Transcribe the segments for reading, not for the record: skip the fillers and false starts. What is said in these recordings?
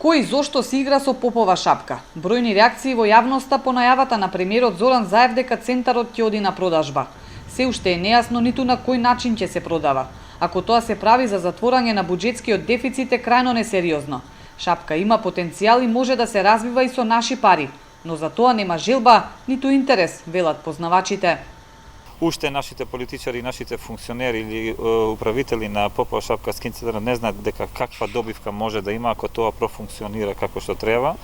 Кој и зошто се игра со Попова шапка? Бројни реакции во јавноста по најавата на премиерот Зоран Заев дека центарот ќе оди на продажба. Се уште е нејасно ниту на кој начин ќе се продава. Ако тоа се прави за затворање на буџетскиот дефицит е крајно несериозно. Шапка има потенцијал и може да се развива и со наши пари, но за тоа нема желба ниту интерес, велат познавачите. Уште нашите политичари, нашите функционери или управители на Попова шапка скин центар не знаат дека каква добивка може да има ако тоа профункционира како што треба.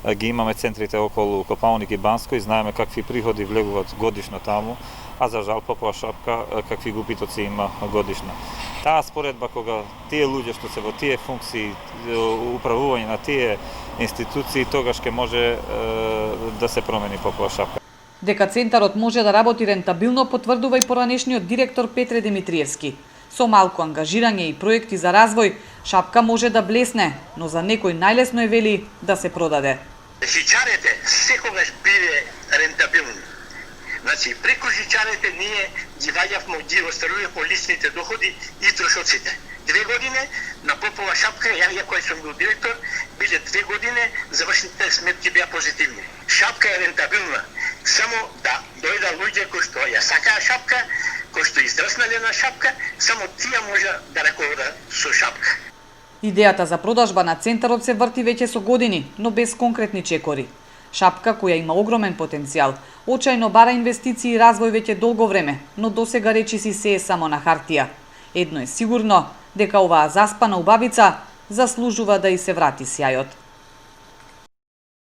Ги имаме центрите околу Копалник и Банско и знаеме какви приходи влегуваат годишно таму, а за жал Попова шапка какви губитоци има годишно. Таа споредба кога тие луѓе што се во тие функции управување на тие институции, тогаш ќе може да се промени Попова шапка. Дека центарот може да работи рентабилно потврдува и поранешниот директор Петре Димитриевски. Со малку ангажирање и проекти за развој, шапка може да блесне, но за некој најлесно е, вели, да се продаде. Жичарите секогаш биле рентабилни. Значи, преку жичарите ние ги ваѓавме, ги остаруваме по личните доходи и трошоците. 2 години на Попова шапка, ја кој сум бил директор, биле 2 години, завршните сметки беа позитивни. Шапка е рентабилна. Само да дојда луѓе кои што ја сакаа шапка, кои што издрснале на шапка, само тие може да раководат со шапка. Идејата за продажба на центарот се врти веќе со години, но без конкретни чекори. Шапка која има огромен потенцијал, очајно бара инвестиции и развој веќе долго време, но досега речиси се е само на хартија. Едно е сигурно, дека оваа заспана убавица заслужува да и се врати сјајот.